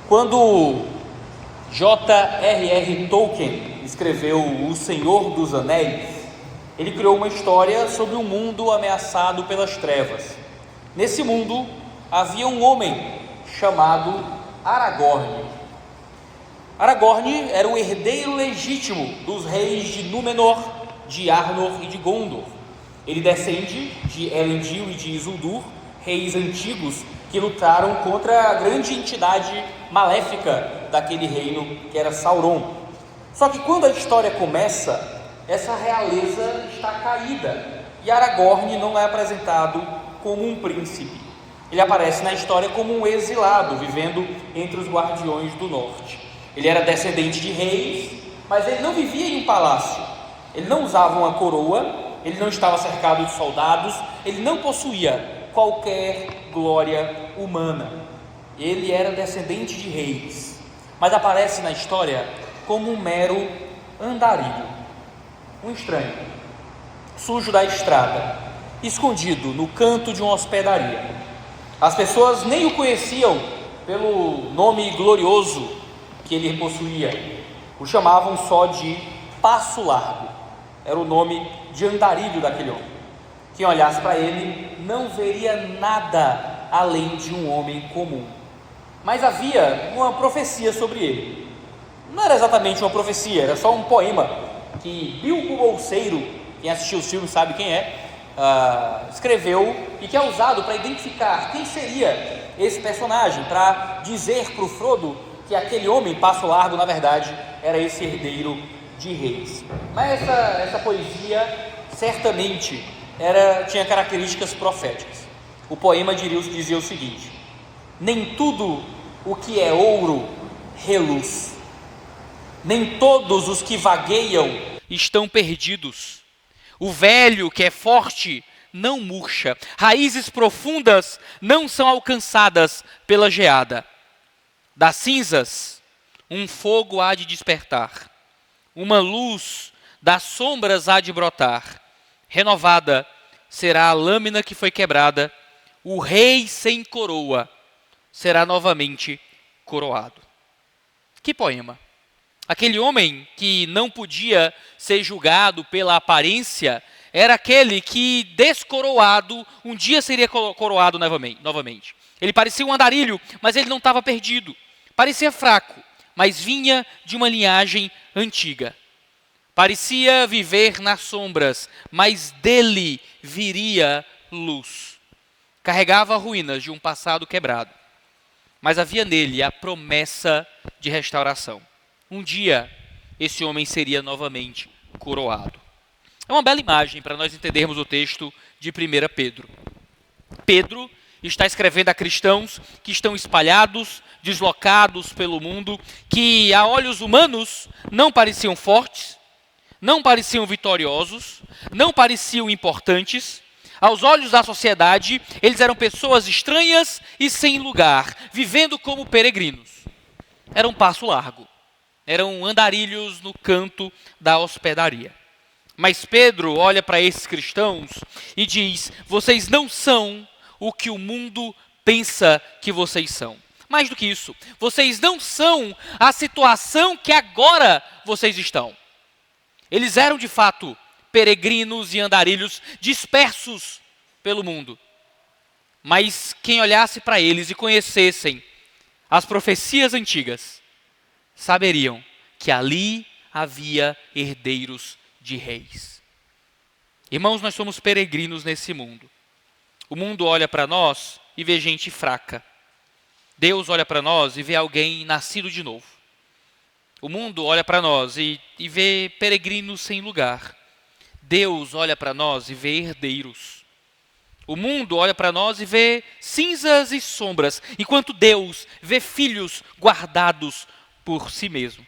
Quando J.R.R. Tolkien escreveu O Senhor dos Anéis, ele criou uma história sobre um mundo ameaçado pelas trevas. Nesse mundo havia um homem chamado Aragorn. Aragorn era o herdeiro legítimo dos reis de Númenor, de Arnor e de Gondor. Ele descende de Elendil e de Isildur, reis antigos que lutaram contra a grande entidade maléfica daquele reino, que era Sauron. Só que quando a história começa, essa realeza está caída e Aragorn não é apresentado como um príncipe. Ele aparece na história como um exilado, vivendo entre os guardiões do norte. Ele era descendente de reis, mas ele não vivia em um palácio. Ele não usava uma coroa, ele não estava cercado de soldados, ele não possuía qualquer glória humana. Ele era descendente de reis, mas aparece na história como um mero andarilho, um estranho, sujo da estrada, escondido no canto de uma hospedaria. As pessoas nem o conheciam pelo nome glorioso que ele possuía, o chamavam só de Passo Largo. Era o nome de andarilho daquele homem. Quem olhasse para ele não veria nada além de um homem comum. Mas havia uma profecia sobre ele. Não era exatamente uma profecia, era só um poema que Bilbo Bolseiro, quem assistiu os filmes sabe quem é, escreveu e que é usado para identificar quem seria esse personagem, para dizer para o Frodo que aquele homem, Passo Largo, na verdade, era esse herdeiro de reis. Mas essa poesia certamente tinha características proféticas. O poema dizia o seguinte: nem tudo o que é ouro reluz, nem todos os que vagueiam estão perdidos. O velho que é forte não murcha, raízes profundas não são alcançadas pela geada. Das cinzas um fogo há de despertar, uma luz das sombras há de brotar. Renovada será a lâmina que foi quebrada, o rei sem coroa será novamente coroado. Que poema! Aquele homem que não podia ser julgado pela aparência era aquele que, descoroado, um dia seria coroado novamente. Ele parecia um andarilho, mas ele não estava perdido. Parecia fraco, mas vinha de uma linhagem antiga. Parecia viver nas sombras, mas dele viria luz. Carregava ruínas de um passado quebrado, mas havia nele a promessa de restauração. Um dia, esse homem seria novamente coroado. É uma bela imagem para nós entendermos o texto de 1 Pedro. Pedro está escrevendo a cristãos que estão espalhados, deslocados pelo mundo, que a olhos humanos não pareciam fortes, não pareciam vitoriosos, não pareciam importantes. Aos olhos da sociedade, eles eram pessoas estranhas e sem lugar, vivendo como peregrinos. Era um passo largo. Eram andarilhos no canto da hospedaria. Mas Pedro olha para esses cristãos e diz: vocês não são o que o mundo pensa que vocês são. Mais do que isso, vocês não são a situação que agora vocês estão. Eles eram de fato peregrinos e andarilhos dispersos pelo mundo. Mas quem olhasse para eles e conhecessem as profecias antigas, saberiam que ali havia herdeiros de reis. Irmãos, nós somos peregrinos nesse mundo. O mundo olha para nós e vê gente fraca. Deus olha para nós e vê alguém nascido de novo. O mundo olha para nós e vê peregrinos sem lugar. Deus olha para nós e vê herdeiros. O mundo olha para nós e vê cinzas e sombras, enquanto Deus vê filhos guardados por si mesmo.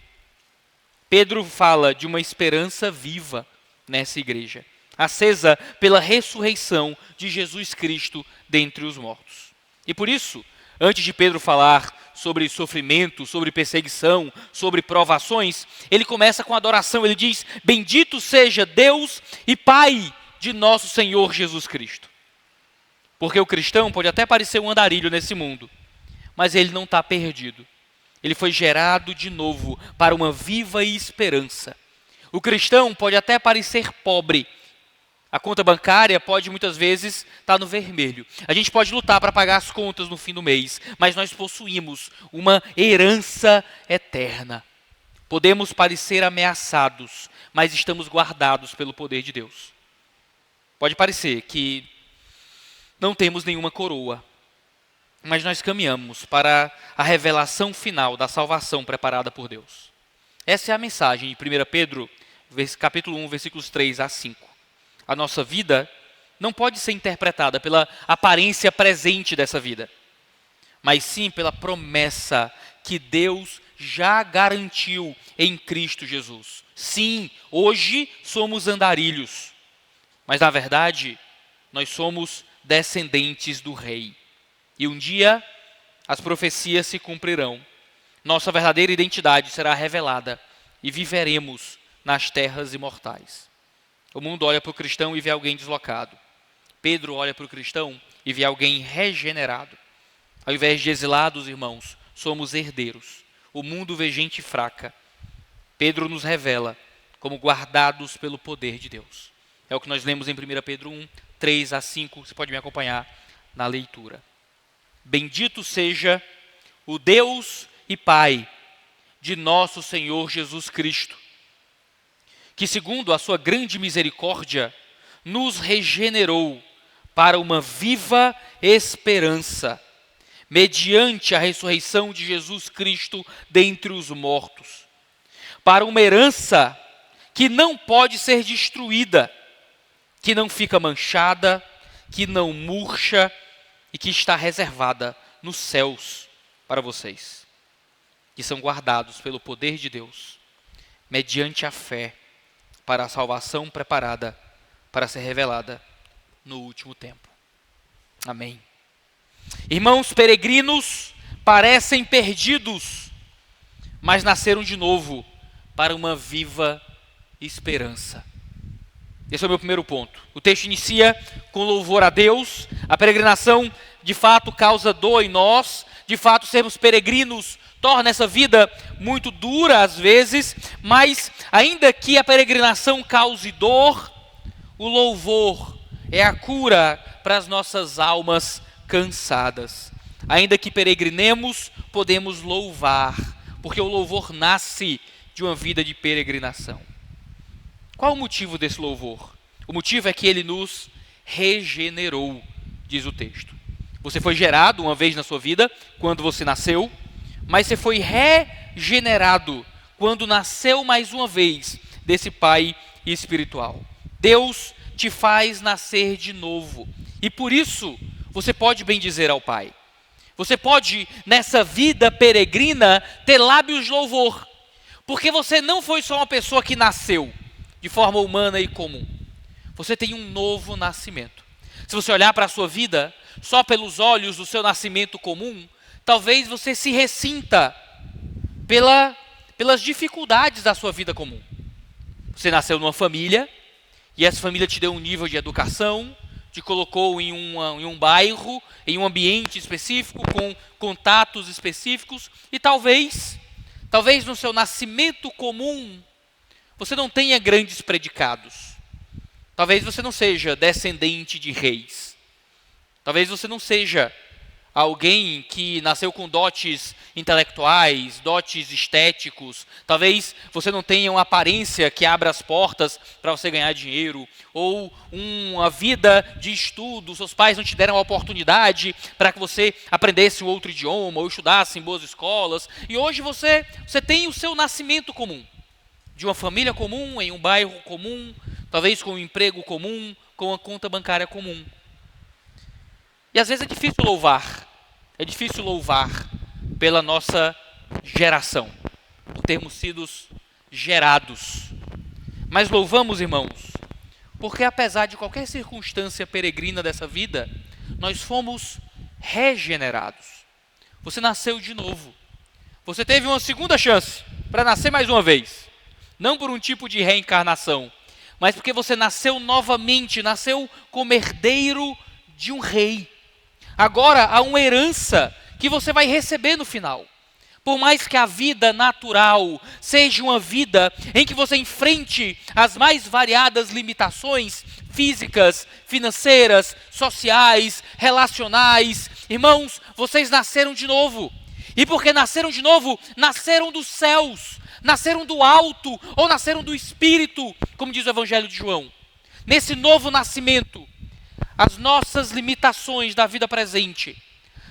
Pedro fala de uma esperança viva nessa igreja, acesa pela ressurreição de Jesus Cristo dentre os mortos. E por isso, antes de Pedro falar sobre sofrimento, sobre perseguição, sobre provações, ele começa com adoração. Ele diz: bendito seja Deus e Pai de nosso Senhor Jesus Cristo. Porque o cristão pode até parecer um andarilho nesse mundo, mas ele não está perdido. Ele foi gerado de novo para uma viva esperança. O cristão pode até parecer pobre. A conta bancária pode muitas vezes estar no vermelho. A gente pode lutar para pagar as contas no fim do mês, mas nós possuímos uma herança eterna. Podemos parecer ameaçados, mas estamos guardados pelo poder de Deus. Pode parecer que não temos nenhuma coroa, mas nós caminhamos para a revelação final da salvação preparada por Deus. Essa é a mensagem de 1 Pedro, capítulo 1, versículos 3 a 5. A nossa vida não pode ser interpretada pela aparência presente dessa vida, mas sim pela promessa que Deus já garantiu em Cristo Jesus. Sim, hoje somos andarilhos, mas na verdade nós somos descendentes do Rei. E um dia as profecias se cumprirão. Nossa verdadeira identidade será revelada e viveremos nas terras imortais. O mundo olha para o cristão e vê alguém deslocado. Pedro olha para o cristão e vê alguém regenerado. Ao invés de exilados, irmãos, somos herdeiros. O mundo vê gente fraca. Pedro nos revela como guardados pelo poder de Deus. É o que nós lemos em 1 Pedro 1, 3 a 5. Você pode me acompanhar na leitura. Bendito seja o Deus e Pai de nosso Senhor Jesus Cristo, que segundo a sua grande misericórdia, nos regenerou para uma viva esperança, mediante a ressurreição de Jesus Cristo dentre os mortos, para uma herança que não pode ser destruída, que não fica manchada, que não murcha e que está reservada nos céus para vocês, que são guardados pelo poder de Deus, mediante a fé, para a salvação preparada para ser revelada no último tempo. Amém. Irmãos peregrinos parecem perdidos, mas nasceram de novo para uma viva esperança. Esse é o meu primeiro ponto. O texto inicia com louvor a Deus. A peregrinação de fato causa dor em nós. De fato, sermos peregrinos torna essa vida muito dura às vezes, mas ainda que a peregrinação cause dor, o louvor é a cura para as nossas almas cansadas. Ainda que peregrinemos, podemos louvar, porque o louvor nasce de uma vida de peregrinação. Qual o motivo desse louvor? O motivo é que ele nos regenerou, diz o texto. Você foi gerado uma vez na sua vida, quando você nasceu, mas você foi regenerado quando nasceu mais uma vez desse Pai espiritual. Deus te faz nascer de novo. E por isso, você pode bendizer ao Pai. Você pode, nessa vida peregrina, ter lábios de louvor. Porque você não foi só uma pessoa que nasceu de forma humana e comum. Você tem um novo nascimento. Se você olhar para a sua vida só pelos olhos do seu nascimento comum, talvez você se ressinta pelas dificuldades da sua vida comum. Você nasceu numa família, e essa família te deu um nível de educação, te colocou em um bairro, em um ambiente específico, com contatos específicos, e talvez no seu nascimento comum, você não tenha grandes predicados. Talvez você não seja descendente de reis. Talvez você não seja alguém que nasceu com dotes intelectuais, dotes estéticos. Talvez você não tenha uma aparência que abra as portas para você ganhar dinheiro, ou uma vida de estudo. Seus pais não te deram a oportunidade para que você aprendesse um outro idioma, ou estudasse em boas escolas. E hoje você tem o seu nascimento comum, de uma família comum, em um bairro comum, talvez com um emprego comum, com uma conta bancária comum. E às vezes é difícil louvar pela nossa geração, por termos sido gerados. Mas louvamos, irmãos, porque apesar de qualquer circunstância peregrina dessa vida, nós fomos regenerados. Você nasceu de novo. Você teve uma segunda chance para nascer mais uma vez. Não por um tipo de reencarnação, mas porque você nasceu novamente, nasceu como herdeiro de um rei. Agora há uma herança que você vai receber no final. Por mais que a vida natural seja uma vida em que você enfrente as mais variadas limitações físicas, financeiras, sociais, relacionais, irmãos, vocês nasceram de novo. E porque nasceram de novo, nasceram dos céus, nasceram do alto ou nasceram do Espírito, como diz o Evangelho de João. Nesse novo nascimento, as nossas limitações da vida presente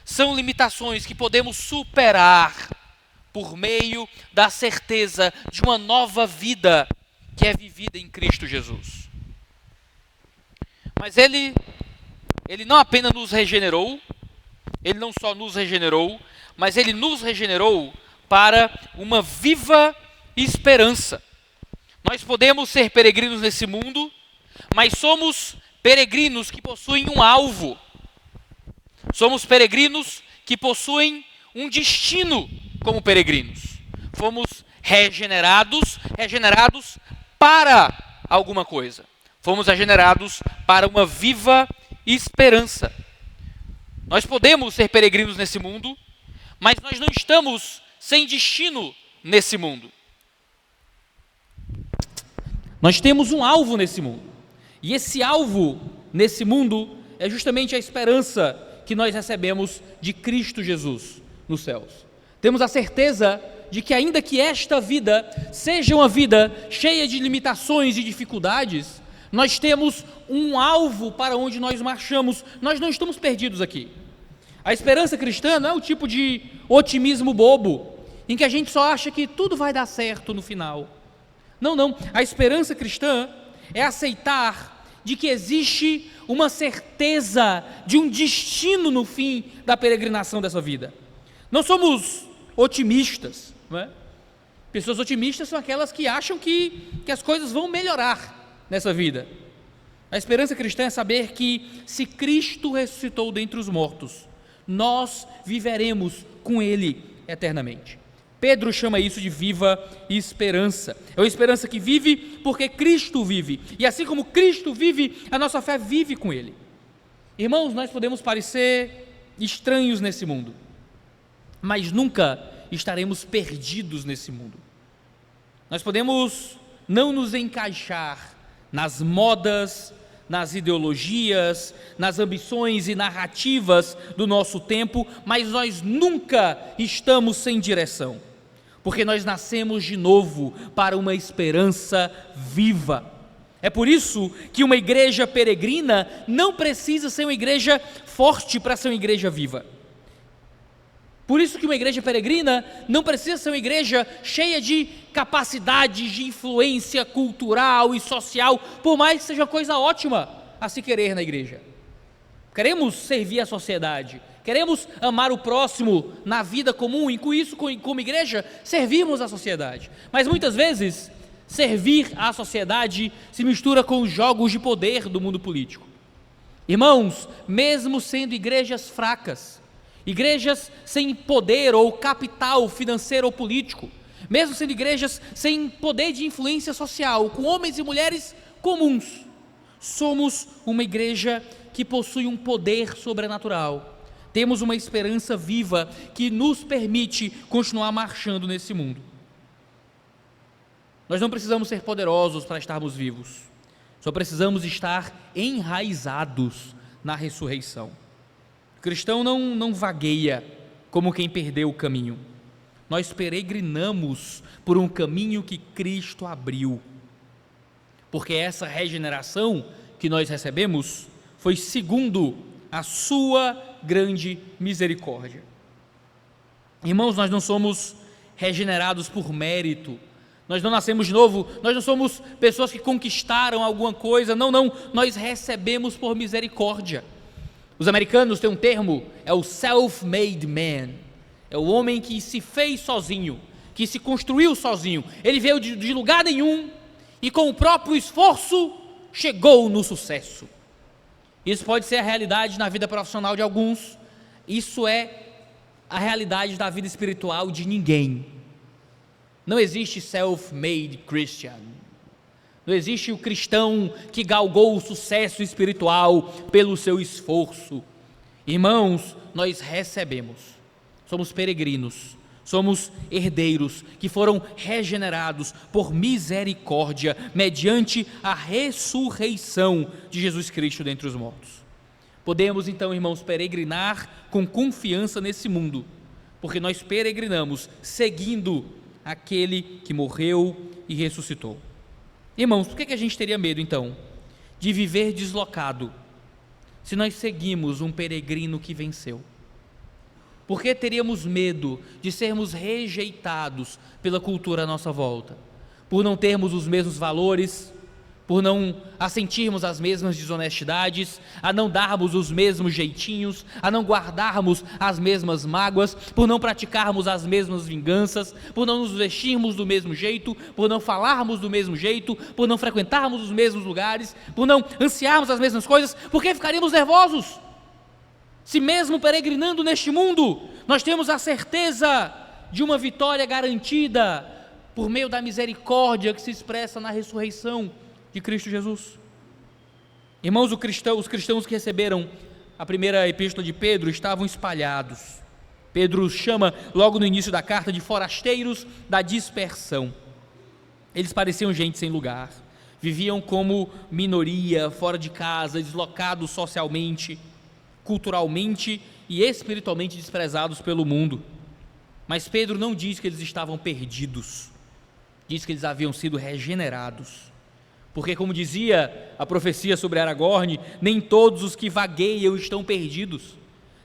são limitações que podemos superar por meio da certeza de uma nova vida que é vivida em Cristo Jesus. Mas Ele não apenas nos regenerou, Ele não só nos regenerou, mas Ele nos regenerou para uma viva esperança. Nós podemos ser peregrinos nesse mundo, mas somos peregrinos que possuem um alvo. Somos peregrinos que possuem um destino como peregrinos. Fomos regenerados para alguma coisa. Fomos regenerados para uma viva esperança. Nós podemos ser peregrinos nesse mundo, mas nós não estamos sem destino nesse mundo. Nós temos um alvo nesse mundo. E esse alvo nesse mundo é justamente a esperança que nós recebemos de Cristo Jesus nos céus. Temos a certeza de que ainda que esta vida seja uma vida cheia de limitações e dificuldades, nós temos um alvo para onde nós marchamos. Nós não estamos perdidos aqui. A esperança cristã não é o tipo de otimismo bobo, em que a gente só acha que tudo vai dar certo no final. Não. A esperança cristã é aceitar de que existe uma certeza de um destino no fim da peregrinação dessa vida. Não somos otimistas, não é? Pessoas otimistas são aquelas que acham que as coisas vão melhorar nessa vida. A esperança cristã é saber que se Cristo ressuscitou dentre os mortos, nós viveremos com Ele eternamente. Pedro chama isso de viva esperança. É uma esperança que vive porque Cristo vive. E assim como Cristo vive, a nossa fé vive com Ele. Irmãos, nós podemos parecer estranhos nesse mundo, mas nunca estaremos perdidos nesse mundo. Nós podemos não nos encaixar nas modas, nas ideologias, nas ambições e narrativas do nosso tempo, mas nós nunca estamos sem direção, porque nós nascemos de novo para uma esperança viva. É por isso que uma igreja peregrina não precisa ser uma igreja forte para ser uma igreja viva. Por isso que uma igreja peregrina não precisa ser uma igreja cheia de capacidades de influência cultural e social, por mais que seja coisa ótima a se querer na igreja. Queremos servir a sociedade, queremos amar o próximo na vida comum, e com isso, como igreja, servirmos a sociedade. Mas muitas vezes, servir à sociedade se mistura com os jogos de poder do mundo político. Irmãos, mesmo sendo igrejas fracas, igrejas sem poder ou capital financeiro ou político, mesmo sendo igrejas sem poder de influência social, com homens e mulheres comuns, somos uma igreja que possui um poder sobrenatural. Temos uma esperança viva que nos permite continuar marchando nesse mundo. Nós não precisamos ser poderosos para estarmos vivos, só precisamos estar enraizados na ressurreição. O cristão não vagueia como quem perdeu o caminho. Nós peregrinamos por um caminho que Cristo abriu, porque essa regeneração que nós recebemos foi segundo a sua grande misericórdia. Irmãos, nós não somos regenerados por mérito, nós não nascemos de novo, nós não somos pessoas que conquistaram alguma coisa, não, nós recebemos por misericórdia. Os americanos têm um termo, é o self-made man, é o homem que se fez sozinho, que se construiu sozinho. Ele veio de lugar nenhum e com o próprio esforço chegou no sucesso. Isso pode ser a realidade na vida profissional de alguns, isso é a realidade da vida espiritual de ninguém. Não existe self-made Christian. Não existe o cristão que galgou o sucesso espiritual pelo seu esforço. Irmãos, nós recebemos, somos peregrinos, Somos herdeiros que foram regenerados por misericórdia, mediante a ressurreição de Jesus Cristo dentre os mortos. Podemos então, irmãos, peregrinar com confiança nesse mundo, porque nós peregrinamos seguindo aquele que morreu e ressuscitou. Irmãos, por que a gente teria medo então de viver deslocado, se nós seguimos um peregrino que venceu? Por que teríamos medo de sermos rejeitados pela cultura à nossa volta? Por não termos os mesmos valores, por não assentirmos as mesmas desonestidades, a não darmos os mesmos jeitinhos, a não guardarmos as mesmas mágoas, por não praticarmos as mesmas vinganças, por não nos vestirmos do mesmo jeito, por não falarmos do mesmo jeito, por não frequentarmos os mesmos lugares, por não ansiarmos as mesmas coisas? Por que ficaríamos nervosos? Se mesmo peregrinando neste mundo, nós temos a certeza de uma vitória garantida por meio da misericórdia que se expressa na ressurreição de Cristo Jesus. Irmãos, os cristãos que receberam a primeira epístola de Pedro estavam espalhados. Pedro chama logo no início da carta de forasteiros da dispersão. Eles pareciam gente sem lugar, viviam como minoria, fora de casa, deslocados socialmente, culturalmente e espiritualmente desprezados pelo mundo. Mas Pedro não diz que eles estavam perdidos, diz que eles haviam sido regenerados. Porque, como dizia a profecia sobre Aragorn, nem todos os que vagueiam estão perdidos,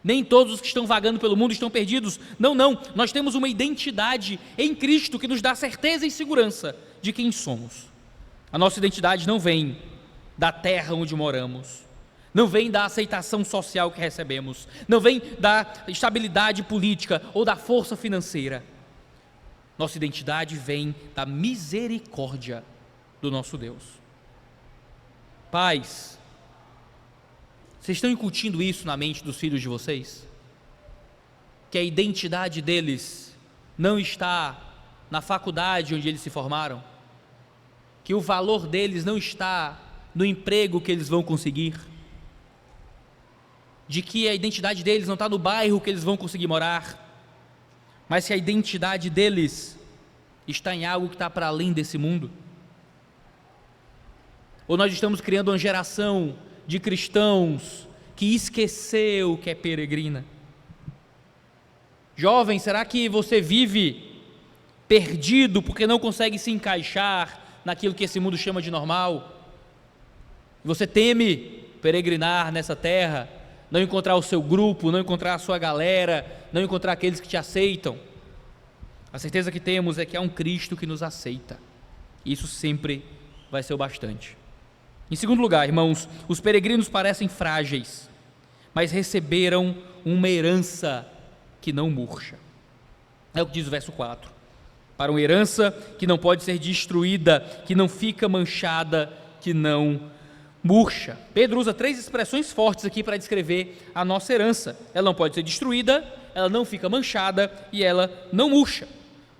nem todos os que estão vagando pelo mundo estão perdidos. Não, nós temos uma identidade em Cristo que nos dá certeza e segurança de quem somos. A nossa identidade não vem da terra onde moramos, não vem da aceitação social que recebemos, não vem da estabilidade política ou da força financeira. Nossa identidade vem da misericórdia do nosso Deus. Pais, vocês estão incutindo isso na mente dos filhos de vocês? Que a identidade deles não está na faculdade onde eles se formaram? Que o valor deles não está no emprego que eles vão conseguir? De que a identidade deles não está no bairro que eles vão conseguir morar? Mas que a identidade deles está em algo que está para além desse mundo? Ou nós estamos criando uma geração de cristãos que esqueceu que é peregrina? Jovem, será que você vive perdido porque não consegue se encaixar naquilo que esse mundo chama de normal? Você teme peregrinar nessa terra, não encontrar o seu grupo, não encontrar a sua galera, não encontrar aqueles que te aceitam? A certeza que temos é que há um Cristo que nos aceita. Isso sempre vai ser o bastante. Em segundo lugar, irmãos, os peregrinos parecem frágeis, mas receberam uma herança que não murcha. É o que diz o verso 4. Para uma herança que não pode ser destruída, que não fica manchada, que não murcha. Pedro usa 3 expressões fortes aqui para descrever a nossa herança. Ela não pode ser destruída, ela não fica manchada e ela não murcha.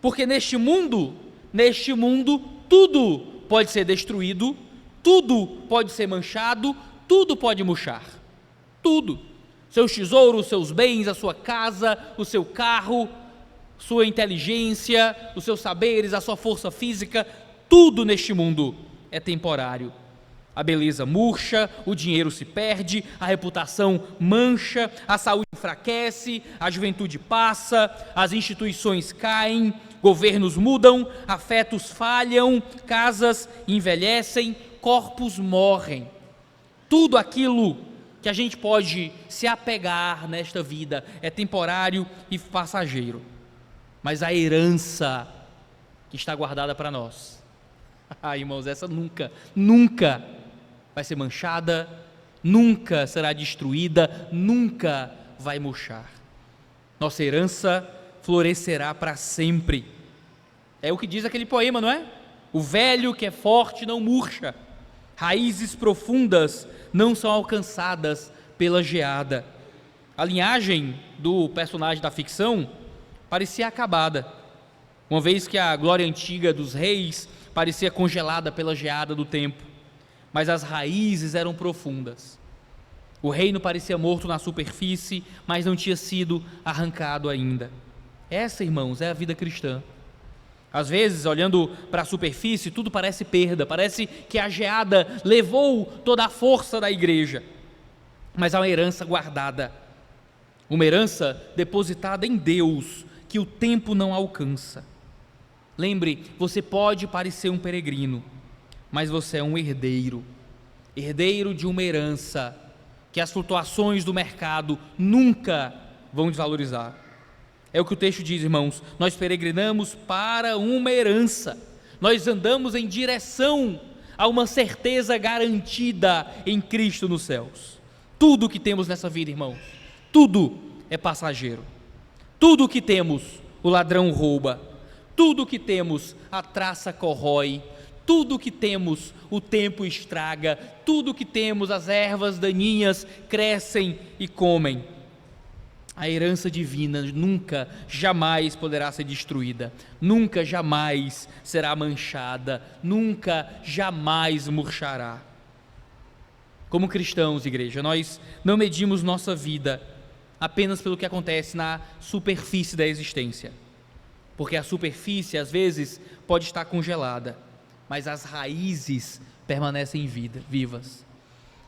Porque neste mundo, tudo pode ser destruído, tudo pode ser manchado, tudo pode murchar. Tudo. Seus tesouros, seus bens, a sua casa, o seu carro, sua inteligência, os seus saberes, a sua força física, tudo neste mundo é temporário. A beleza murcha, o dinheiro se perde, a reputação mancha, a saúde enfraquece, a juventude passa, as instituições caem, governos mudam, afetos falham, casas envelhecem, corpos morrem. Tudo aquilo que a gente pode se apegar nesta vida é temporário e passageiro. Mas a herança que está guardada para nós, irmãos, essa nunca vai ser manchada, nunca será destruída, nunca vai murchar. Nossa herança florescerá para sempre. É o que diz aquele poema, não é? O velho que é forte não murcha, raízes profundas não são alcançadas pela geada. A linhagem do personagem da ficção parecia acabada, uma vez que a glória antiga dos reis parecia congelada pela geada do tempo, mas as raízes eram profundas. O reino parecia morto na superfície, mas não tinha sido arrancado ainda. Essa, irmãos, é a vida cristã. Às vezes, olhando para a superfície, tudo parece perda, parece que a geada levou toda a força da igreja, mas há uma herança guardada, uma herança depositada em Deus, que o tempo não alcança. Lembre, você pode parecer um peregrino, mas você é um herdeiro de uma herança que as flutuações do mercado nunca vão desvalorizar. É o que o texto diz, irmãos, nós peregrinamos para uma herança, nós andamos em direção a uma certeza garantida em Cristo nos céus. Tudo o que temos nessa vida, irmãos, tudo é passageiro. Tudo o que temos, o ladrão rouba. Tudo o que temos, a traça corrói. Tudo o que temos, o tempo estraga. Tudo o que temos, as ervas daninhas crescem e comem. A herança divina nunca, jamais poderá ser destruída, nunca, jamais será manchada, nunca, jamais murchará. Como cristãos, igreja, nós não medimos nossa vida apenas pelo que acontece na superfície da existência, porque a superfície às vezes pode estar congelada, mas as raízes permanecem vivas.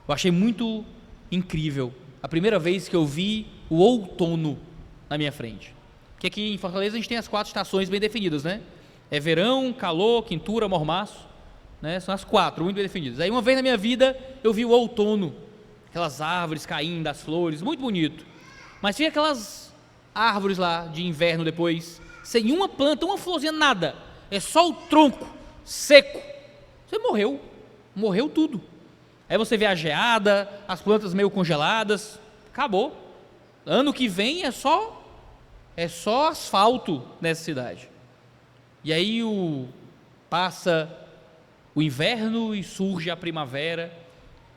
Eu achei muito incrível a primeira vez que eu vi o outono na minha frente, porque aqui em Fortaleza a gente tem as 4 estações bem definidas, né? É verão, calor, quintura, mormaço, né? São as 4 muito bem definidas. Aí uma vez na minha vida eu vi o outono, aquelas árvores caindo, as flores, muito bonito, mas tinha aquelas árvores lá de inverno depois, sem uma planta, uma florzinha, nada, é só o tronco seco. Você morreu tudo. Aí você vê a geada, as plantas meio congeladas, acabou. Ano que vem é só asfalto nessa cidade. E aí passa o inverno e surge a primavera,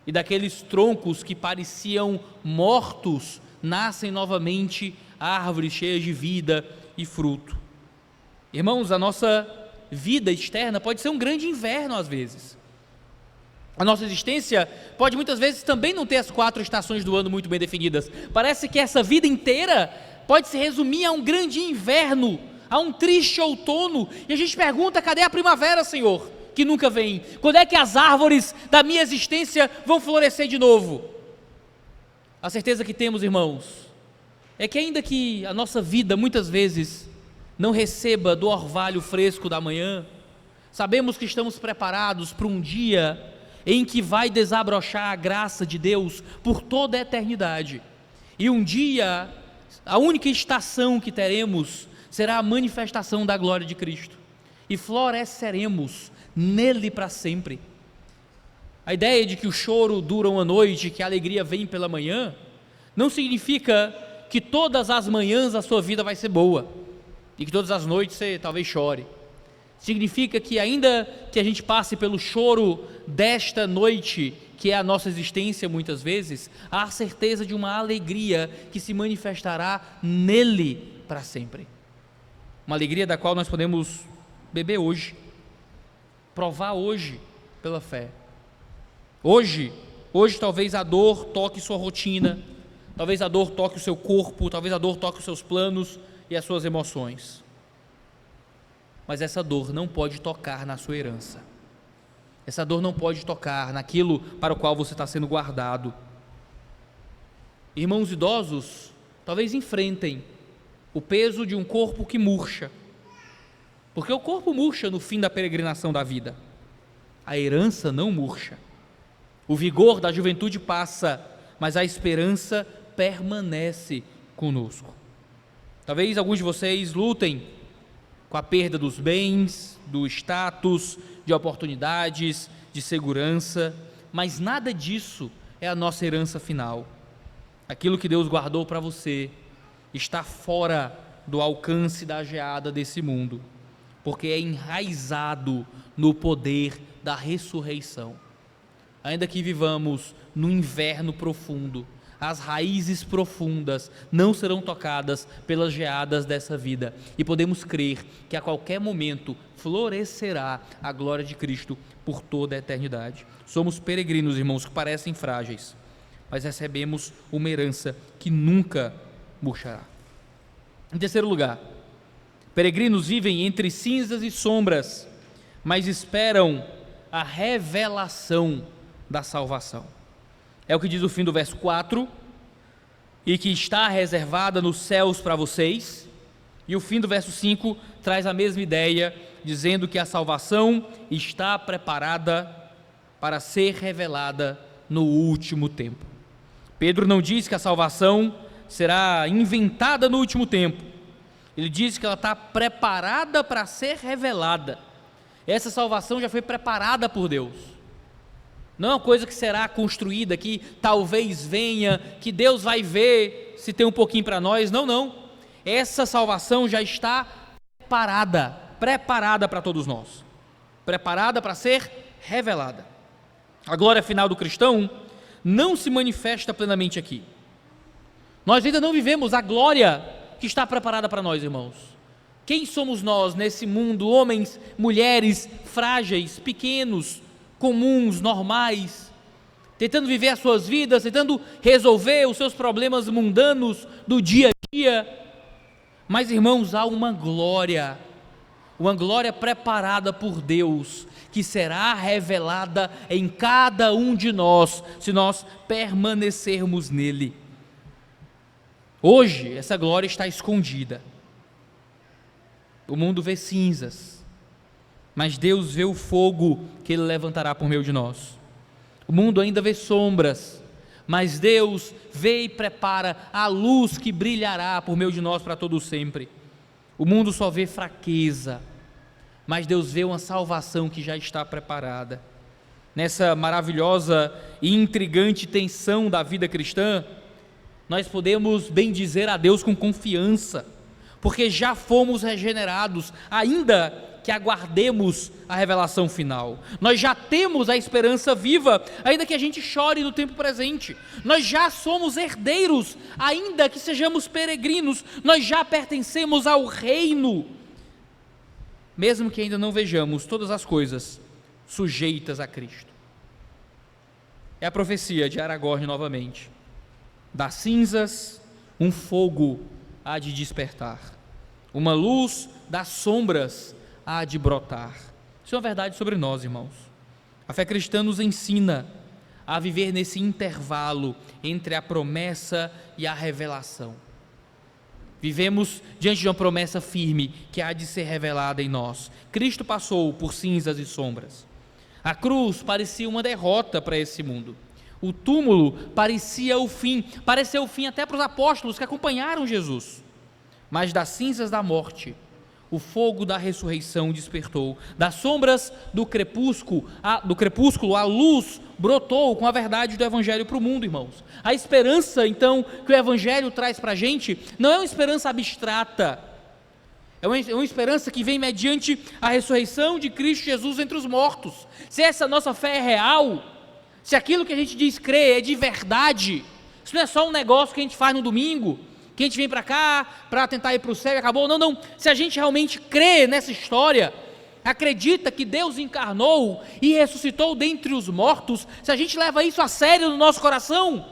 e daqueles troncos que pareciam mortos, nascem novamente árvores cheias de vida e fruto. Irmãos, a nossa vida externa pode ser um grande inverno às vezes. A nossa existência pode muitas vezes também não ter as 4 estações do ano muito bem definidas. Parece que essa vida inteira pode se resumir a um grande inverno, a um triste outono, e a gente pergunta: cadê a primavera, Senhor, que nunca vem? Quando é que as árvores da minha existência vão florescer de novo? A certeza que temos, irmãos, é que ainda que a nossa vida muitas vezes não receba do orvalho fresco da manhã, sabemos que estamos preparados para um dia em que vai desabrochar a graça de Deus por toda a eternidade, e um dia, a única estação que teremos será a manifestação da glória de Cristo, e floresceremos nele para sempre. A ideia de que o choro dura uma noite, que a alegria vem pela manhã, não significa que todas as manhãs a sua vida vai ser boa, e que todas as noites você talvez chore. Significa que ainda que a gente passe pelo choro desta noite, que é a nossa existência muitas vezes, há a certeza de uma alegria que se manifestará nele para sempre. Uma alegria da qual nós podemos beber hoje, provar hoje pela fé. Hoje talvez a dor toque sua rotina, talvez a dor toque o seu corpo, talvez a dor toque os seus planos e as suas emoções. Mas essa dor não pode tocar na sua herança. Essa dor não pode tocar naquilo para o qual você está sendo guardado. Irmãos idosos talvez enfrentem o peso de um corpo que murcha, porque o corpo murcha no fim da peregrinação da vida. A herança não murcha. O vigor da juventude passa, mas a esperança permanece conosco. Talvez alguns de vocês lutem com a perda dos bens, do status, de oportunidades, de segurança, mas nada disso é a nossa herança final. Aquilo que Deus guardou para você está fora do alcance da geada desse mundo, porque é enraizado no poder da ressurreição. Ainda que vivamos no inverno profundo, as raízes profundas não serão tocadas pelas geadas dessa vida, e podemos crer que a qualquer momento florescerá a glória de Cristo por toda a eternidade. Somos peregrinos, irmãos, que parecem frágeis, mas recebemos uma herança que nunca murchará. Em terceiro lugar, Peregrinos vivem entre cinzas e sombras, mas esperam a revelação da salvação. É o que diz o fim do verso 4, e que está reservada nos céus para vocês. E o fim do verso 5 traz a mesma ideia, dizendo que a salvação está preparada para ser revelada no último tempo. Pedro não diz que a salvação será inventada no último tempo. Ele diz que ela está preparada para ser revelada. Essa salvação já foi preparada por Deus. Não é uma coisa que será construída, que talvez venha, que Deus vai ver se tem um pouquinho para nós. Não, não. Essa salvação já está preparada para todos nós. Preparada para ser revelada. A glória final do cristão não se manifesta plenamente aqui. Nós ainda não vivemos a glória que está preparada para nós, irmãos. Quem somos nós nesse mundo? Homens, mulheres, frágeis, pequenos, comuns, normais, tentando viver as suas vidas, tentando resolver os seus problemas mundanos do dia a dia. Mas, irmãos, há uma glória preparada por Deus, que será revelada em cada um de nós, se nós permanecermos nele. Hoje, essa glória está escondida. O mundo vê cinzas, mas Deus vê o fogo que Ele levantará por meio de nós. O mundo ainda vê sombras, mas Deus vê e prepara a luz que brilhará por meio de nós para todo sempre. O mundo só vê fraqueza, mas Deus vê uma salvação que já está preparada. Nessa maravilhosa e intrigante tensão da vida cristã, nós podemos bendizer a Deus com confiança, porque já fomos regenerados, ainda que aguardemos a revelação final. Nós já temos a esperança viva, ainda que a gente chore no tempo presente. Nós já somos herdeiros, ainda que sejamos peregrinos. Nós já pertencemos ao reino, mesmo que ainda não vejamos todas as coisas sujeitas a Cristo. É a profecia de Aragorn novamente. Das cinzas, um fogo há de despertar, uma luz das sombras há de brotar. Isso é uma verdade sobre nós, irmãos. A fé cristã nos ensina a viver nesse intervalo entre a promessa e a revelação. Vivemos diante de uma promessa firme que há de ser revelada em nós. Cristo passou por cinzas e sombras. A cruz parecia uma derrota para esse mundo. O túmulo pareceu o fim até para os apóstolos que acompanharam Jesus. Mas das cinzas da morte, o fogo da ressurreição despertou. Das sombras do crepúsculo, a luz brotou com a verdade do Evangelho para o mundo, irmãos. A esperança, então, que o Evangelho traz para a gente, não é uma esperança abstrata, é uma esperança que vem mediante a ressurreição de Cristo Jesus entre os mortos. Se essa nossa fé é real, se aquilo que a gente diz crer é de verdade, isso não é só um negócio que a gente faz no domingo, que a gente vem para cá para tentar ir para o céu e acabou. Não, não. Se a gente realmente crê nessa história, acredita que Deus encarnou e ressuscitou dentre os mortos, se a gente leva isso a sério no nosso coração,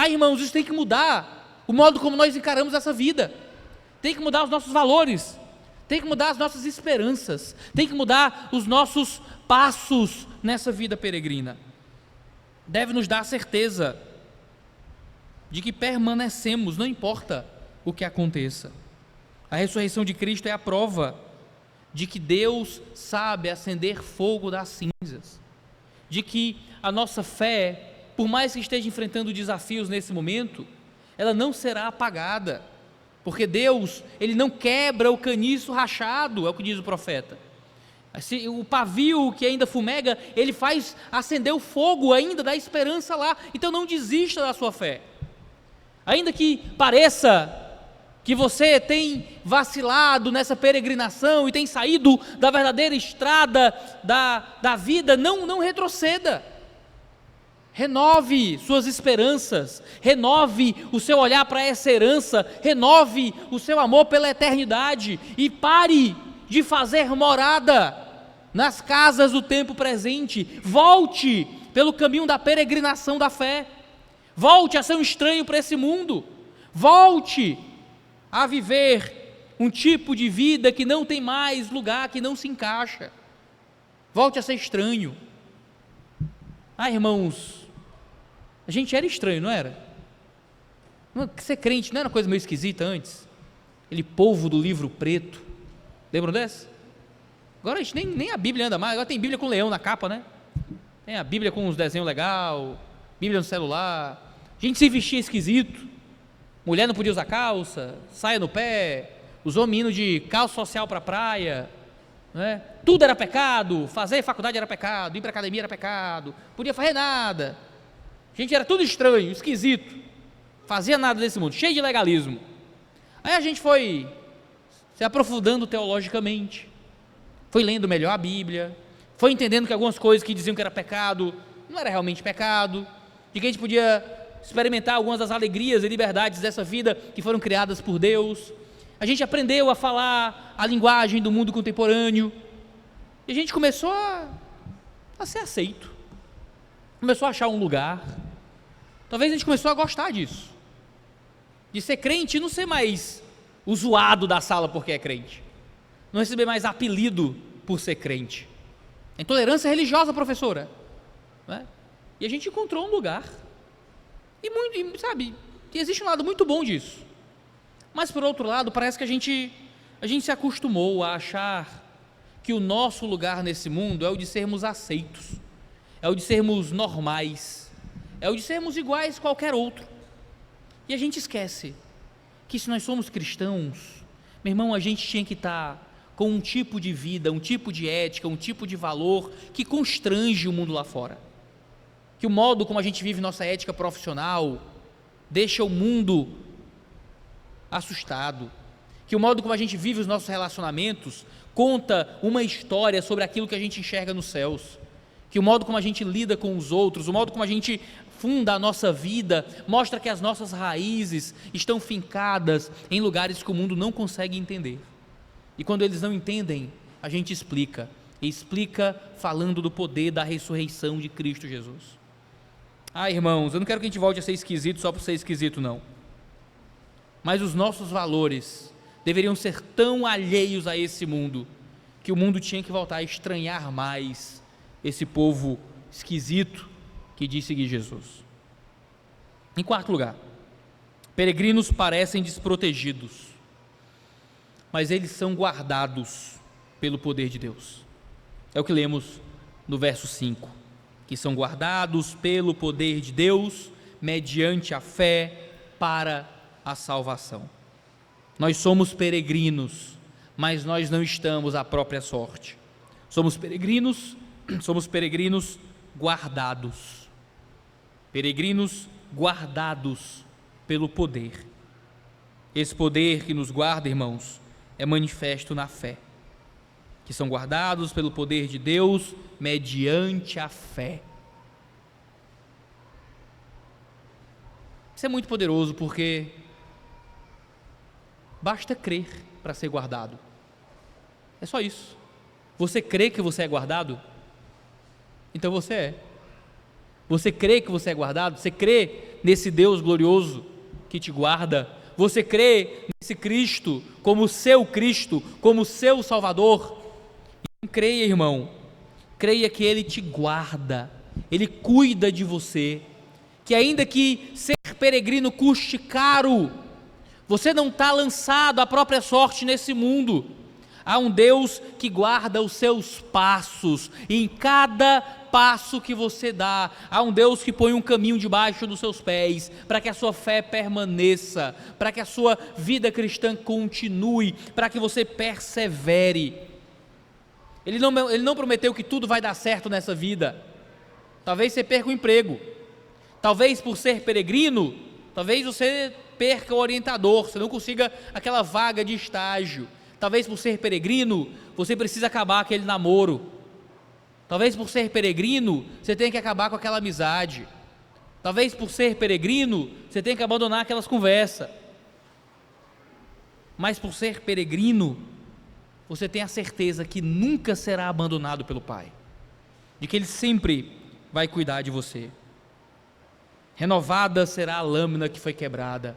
irmãos, isso tem que mudar o modo como nós encaramos essa vida, tem que mudar os nossos valores, tem que mudar as nossas esperanças, tem que mudar os nossos passos nessa vida peregrina. Deve nos dar a certeza de que permanecemos, não importa o que aconteça. A ressurreição de Cristo é a prova de que Deus sabe acender fogo das cinzas, de que a nossa fé, por mais que esteja enfrentando desafios nesse momento, ela não será apagada, porque Deus, Ele não quebra o caniço rachado, é o que diz o profeta. O pavio que ainda fumega, Ele faz acender o fogo ainda da esperança lá. Então não desista da sua fé. Ainda que pareça que você tem vacilado nessa peregrinação e tem saído da verdadeira estrada da vida, não retroceda. Renove suas esperanças, renove o seu olhar para essa herança, renove o seu amor pela eternidade e pare de fazer morada nas casas do tempo presente. Volte pelo caminho da peregrinação da fé. Volte a ser um estranho para esse mundo. Volte a viver um tipo de vida que não tem mais lugar, que não se encaixa. Volte a ser estranho. Irmãos, a gente era estranho, não era? Ser crente não era uma coisa meio esquisita antes? Aquele povo do livro preto, lembram dessa? Agora a gente nem a Bíblia anda mais, agora tem Bíblia com leão na capa, né? Tem a Bíblia com uns desenhos legais, Bíblia no celular, a gente se vestia esquisito, mulher não podia usar calça, saia no pé, os homens indo de calça social para a praia, né? Tudo era pecado, fazer faculdade era pecado, ir para a academia era pecado, podia fazer nada, a gente era tudo estranho, esquisito, fazia nada desse mundo, cheio de legalismo. Aí a gente foi se aprofundando teologicamente, foi lendo melhor a Bíblia, foi entendendo que algumas coisas que diziam que era pecado, não era realmente pecado, de que a gente podia experimentar algumas das alegrias e liberdades dessa vida que foram criadas por Deus. A gente aprendeu a falar a linguagem do mundo contemporâneo, e a gente começou a ser aceito, começou a achar um lugar, talvez a gente começou a gostar disso, de ser crente e não ser mais o zoado da sala porque é crente, não receber mais apelido por ser crente. Intolerância religiosa, professora, né? E a gente encontrou um lugar, e sabe, existe um lado muito bom disso, mas por outro lado, parece que a gente se acostumou a achar que o nosso lugar nesse mundo é o de sermos aceitos, é o de sermos normais, é o de sermos iguais a qualquer outro, e a gente esquece que se nós somos cristãos, meu irmão, a gente tinha que estar com um tipo de vida, um tipo de ética, um tipo de valor que constrange o mundo lá fora, que o modo como a gente vive nossa ética profissional deixa o mundo assustado, que o modo como a gente vive os nossos relacionamentos conta uma história sobre aquilo que a gente enxerga nos céus, que o modo como a gente lida com os outros, o modo como a gente funda a nossa vida, mostra que as nossas raízes estão fincadas em lugares que o mundo não consegue entender, e quando eles não entendem, a gente explica, e explica falando do poder da ressurreição de Cristo Jesus. Irmãos, eu não quero que a gente volte a ser esquisito só por ser esquisito, não, mas os nossos valores deveriam ser tão alheios a esse mundo, que o mundo tinha que voltar a estranhar mais esse povo esquisito que diz seguir Jesus. Em quarto lugar, peregrinos parecem desprotegidos, mas eles são guardados pelo poder de Deus. É o que lemos no verso 5, que são guardados pelo poder de Deus, mediante a fé para a salvação. Nós somos peregrinos, mas nós não estamos à própria sorte. Somos peregrinos guardados. Peregrinos guardados pelo poder. Esse poder que nos guarda, irmãos, é manifesto na fé, que são guardados pelo poder de Deus mediante a fé. Isso é muito poderoso, porque basta crer para ser guardado. É só isso. Você crê que você é guardado? Então você é. Você crê que você é guardado? Você crê nesse Deus glorioso que te guarda? Você crê nesse Cristo como seu Cristo, como seu Salvador? Então creia, irmão, creia que Ele te guarda, Ele cuida de você, que ainda que ser peregrino custe caro, você não está lançado à própria sorte nesse mundo. Há um Deus que guarda os seus passos, e em cada passo que você dá, há um Deus que põe um caminho debaixo dos seus pés, para que a sua fé permaneça, para que a sua vida cristã continue, para que você persevere. Ele não prometeu que tudo vai dar certo nessa vida. Talvez você perca o emprego, talvez por ser peregrino, talvez você perca o orientador, você não consiga aquela vaga de estágio. Talvez por ser peregrino, você precisa acabar aquele namoro. Talvez por ser peregrino, você tenha que acabar com aquela amizade. Talvez por ser peregrino, você tenha que abandonar aquelas conversas. Mas por ser peregrino, você tem a certeza que nunca será abandonado pelo Pai, de que Ele sempre vai cuidar de você. Renovada será a lâmina que foi quebrada.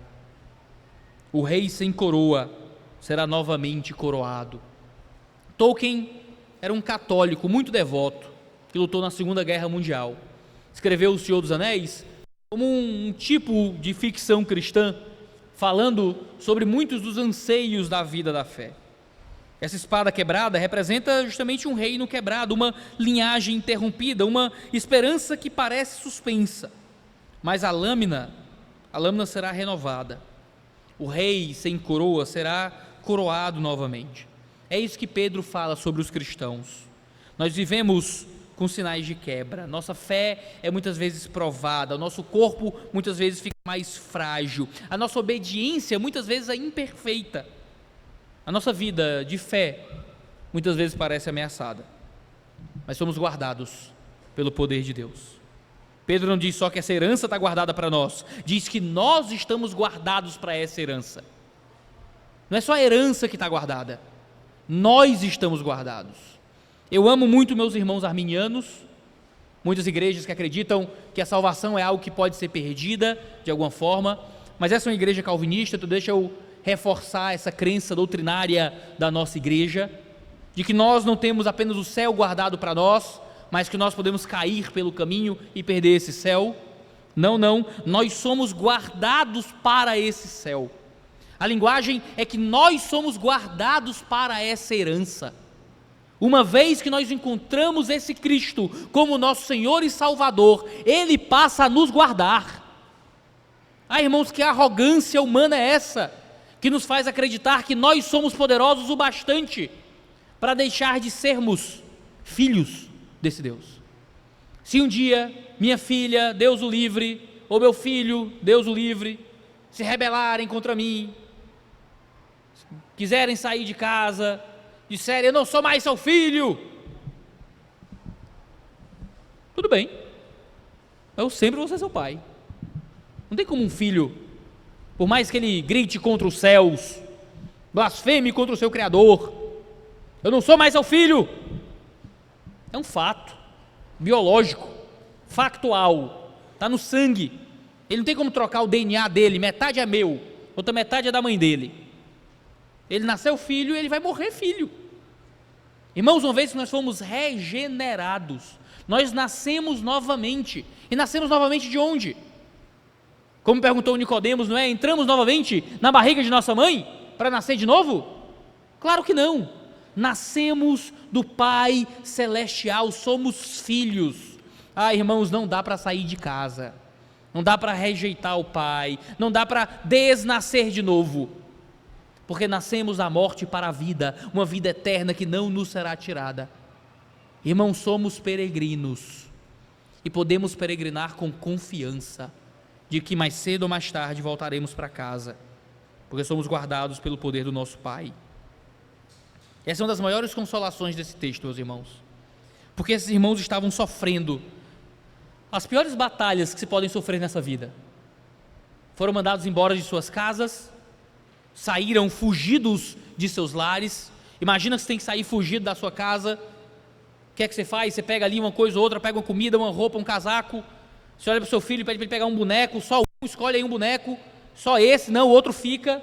O rei sem coroa será novamente coroado. Tolkien era um católico muito devoto, que lutou na Segunda Guerra Mundial. Escreveu O Senhor dos Anéis como um tipo de ficção cristã, falando sobre muitos dos anseios da vida da fé. Essa espada quebrada representa justamente um reino quebrado, uma linhagem interrompida, uma esperança que parece suspensa. Mas a lâmina será renovada. O rei sem coroa será coroado novamente. É isso que Pedro fala sobre os cristãos. Nós vivemos com sinais de quebra, nossa fé é muitas vezes provada, o nosso corpo muitas vezes fica mais frágil, a nossa obediência muitas vezes é imperfeita, a nossa vida de fé muitas vezes parece ameaçada, mas somos guardados pelo poder de Deus. Pedro não diz só que essa herança está guardada para nós, diz que nós estamos guardados para essa herança. Não é só a herança que está guardada, nós estamos guardados. Eu amo muito meus irmãos arminianos, muitas igrejas que acreditam que a salvação é algo que pode ser perdida de alguma forma, mas essa é uma igreja calvinista, então deixa eu reforçar essa crença doutrinária da nossa igreja, de que nós não temos apenas o céu guardado para nós, mas que nós podemos cair pelo caminho e perder esse céu. Não, nós somos guardados para esse céu. A linguagem é que nós somos guardados para essa herança. Uma vez que nós encontramos esse Cristo como nosso Senhor e Salvador, Ele passa a nos guardar. Irmãos, que arrogância humana é essa, que nos faz acreditar que nós somos poderosos o bastante para deixar de sermos filhos desse Deus. Se um dia minha filha, Deus o livre, ou meu filho, Deus o livre, se rebelarem contra mim, quiserem sair de casa, disserem, eu não sou mais seu filho, tudo bem, eu sempre vou ser seu pai. Não tem como um filho, por mais que ele grite contra os céus, blasfeme contra o seu Criador, eu não sou mais seu filho. É um fato biológico, factual, está no sangue. Ele não tem como trocar o DNA dele, metade é meu, outra metade é da mãe dele. Ele nasceu filho e ele vai morrer filho. Irmãos, uma vez que nós fomos regenerados, nós nascemos novamente. E nascemos novamente de onde? Como perguntou Nicodemos, não é? Entramos novamente na barriga de nossa mãe para nascer de novo? Claro que não. Nascemos do Pai Celestial, somos filhos. Irmãos, não dá para sair de casa, não dá para rejeitar o Pai, não dá para desnascer de novo, porque nascemos da morte para a vida, uma vida eterna que não nos será tirada. Irmãos, somos peregrinos e podemos peregrinar com confiança de que mais cedo ou mais tarde voltaremos para casa, porque somos guardados pelo poder do nosso Pai. Essa é uma das maiores consolações desse texto, meus irmãos, porque esses irmãos estavam sofrendo as piores batalhas que se podem sofrer nessa vida. Foram mandados embora de suas casas, saíram fugidos de seus lares. Imagina que você tem que sair fugido da sua casa. O que é que você faz? Você pega ali uma coisa ou outra, pega uma comida, uma roupa, um casaco. Você olha para o seu filho e pede para ele pegar um boneco, só um, escolhe aí um boneco, só esse, não, o outro fica.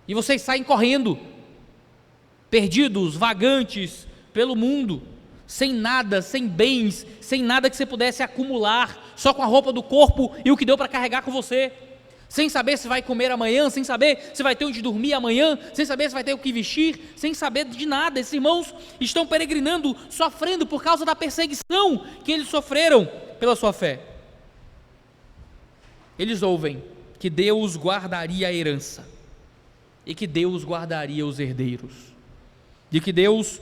E vocês saem correndo, perdidos, vagantes pelo mundo, sem nada, sem bens, sem nada que você pudesse acumular, só com a roupa do corpo e o que deu para carregar com você, sem saber se vai comer amanhã, sem saber se vai ter onde dormir amanhã, sem saber se vai ter o que vestir, sem saber de nada. Esses irmãos estão peregrinando, sofrendo por causa da perseguição que eles sofreram pela sua fé. Eles ouvem que Deus guardaria a herança e que Deus guardaria os herdeiros, de que Deus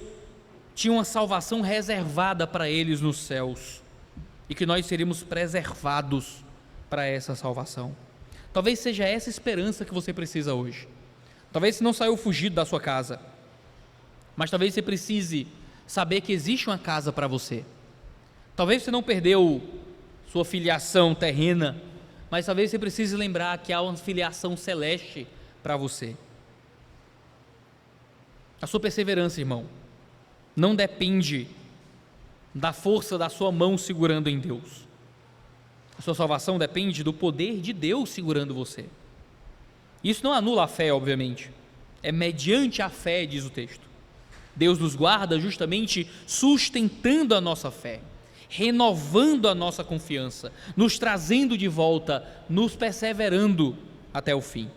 tinha uma salvação reservada para eles nos céus e que nós seríamos preservados para essa salvação. Talvez seja essa esperança que você precisa hoje. Talvez você não saiu fugido da sua casa, mas talvez você precise saber que existe uma casa para você. Talvez você não perdeu sua filiação terrena, mas talvez você precise lembrar que há uma filiação celeste para você. A sua perseverança, irmão, não depende da força da sua mão segurando em Deus. A sua salvação depende do poder de Deus segurando você. Isso não anula a fé, obviamente. é mediante a fé, diz o texto. Deus nos guarda justamente sustentando a nossa fé, renovando a nossa confiança, nos trazendo de volta, nos perseverando até o fim.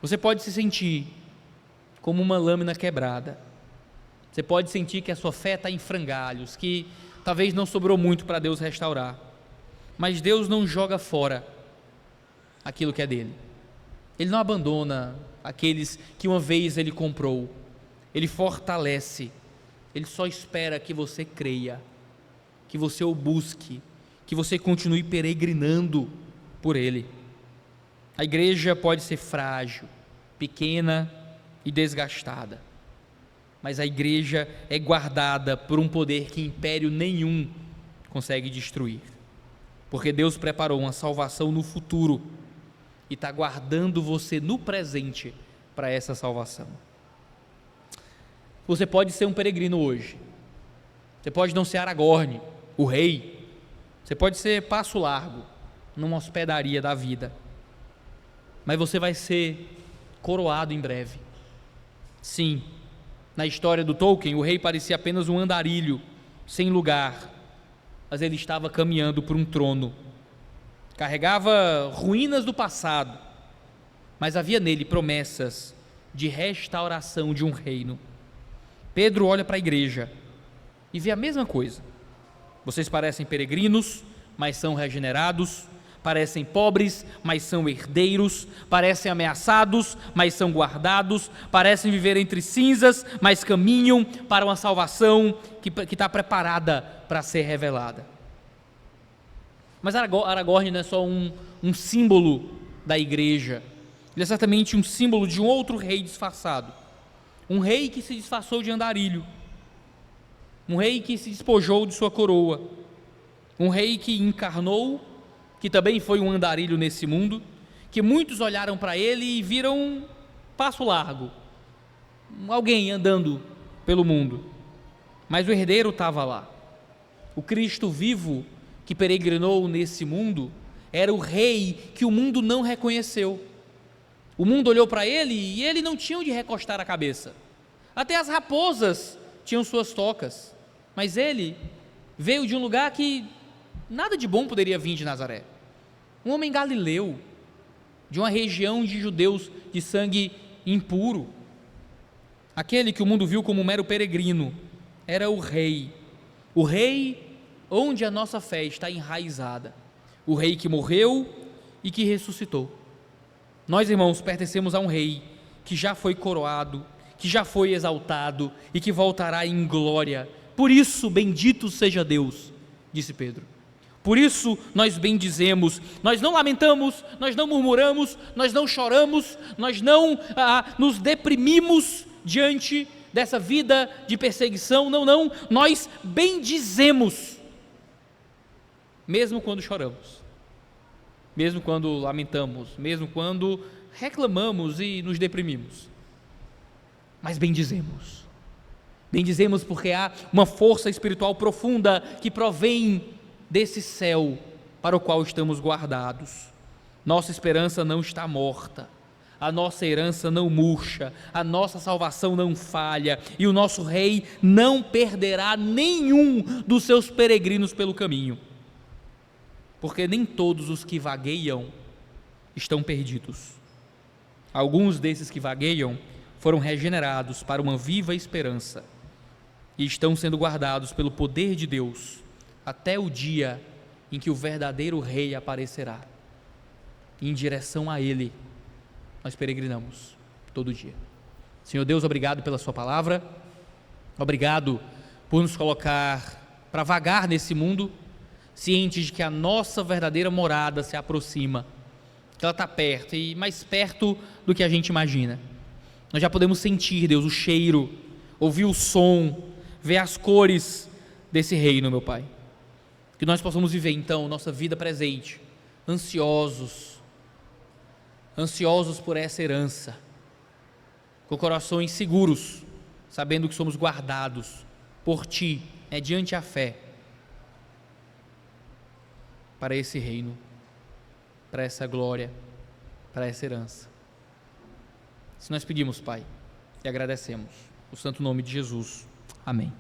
Você pode se sentir como uma lâmina quebrada. Você pode sentir que a sua fé está em frangalhos, que talvez não sobrou muito para Deus restaurar. Mas Deus não joga fora aquilo que é dele. Ele não abandona aqueles que uma vez ele comprou. Ele fortalece. Ele só espera que você creia, que você o busque, que você continue peregrinando por ele. A igreja pode ser frágil, pequena e desgastada, mas a igreja é guardada por um poder que império nenhum consegue destruir, porque Deus preparou uma salvação no futuro e está guardando você no presente para essa salvação. Você pode ser um peregrino hoje, você pode não ser Aragorn, o rei, você pode ser Passo Largo, numa hospedaria da vida, mas você vai ser coroado em breve. Sim, na história do Tolkien, o rei parecia apenas um andarilho, sem lugar, mas ele estava caminhando por um trono, carregava ruínas do passado, mas havia nele promessas de restauração de um reino. Pedro olha para a igreja e vê a mesma coisa. Vocês parecem peregrinos, mas são regenerados, parecem pobres, mas são herdeiros, parecem ameaçados, mas são guardados, parecem viver entre cinzas, mas caminham para uma salvação que está preparada para ser revelada. Mas Aragorn não é só um símbolo da igreja, ele é certamente um símbolo de um outro rei disfarçado, um rei que se disfarçou de andarilho, um rei que se despojou de sua coroa, um rei que encarnou, que também foi um andarilho nesse mundo, que muitos olharam para ele e viram um Passo Largo, alguém andando pelo mundo, mas o herdeiro estava lá. O Cristo vivo que peregrinou nesse mundo era o rei que o mundo não reconheceu. O mundo olhou para ele e ele não tinha onde recostar a cabeça. Até as raposas tinham suas tocas, mas ele veio de um lugar que nada de bom poderia vir de Nazaré. Um homem galileu, de uma região de judeus de sangue impuro. Aquele que o mundo viu como um mero peregrino, era o rei onde a nossa fé está enraizada, o rei que morreu e que ressuscitou. Nós, irmãos, pertencemos a um rei que já foi coroado, que já foi exaltado e que voltará em glória. Por isso, bendito seja Deus, disse Pedro. Por isso nós bendizemos, nós não lamentamos, nós não murmuramos, nós não choramos, nós não nos deprimimos diante dessa vida de perseguição, não, nós bendizemos, mesmo quando choramos, mesmo quando lamentamos, mesmo quando reclamamos e nos deprimimos, mas bendizemos porque há uma força espiritual profunda que provém desse céu para o qual estamos guardados. Nossa esperança não está morta, a nossa herança não murcha, a nossa salvação não falha, e o nosso rei não perderá nenhum dos seus peregrinos pelo caminho, porque nem todos os que vagueiam estão perdidos. Alguns desses que vagueiam foram regenerados para uma viva esperança e estão sendo guardados pelo poder de Deus até o dia em que o verdadeiro rei aparecerá. E em direção a ele nós peregrinamos todo dia. Senhor Deus, obrigado pela sua palavra, obrigado por nos colocar para vagar nesse mundo, cientes de que a nossa verdadeira morada se aproxima, que ela está perto, e mais perto do que a gente imagina. Nós já podemos sentir, Deus, o cheiro, ouvir o som, ver as cores desse reino, meu Pai. Que nós possamos viver então nossa vida presente, ansiosos por essa herança, com corações seguros, sabendo que somos guardados por Ti, mediante a fé, para esse reino, para essa glória, para essa herança. Se nós pedimos, Pai, e agradecemos, o santo nome de Jesus. Amém.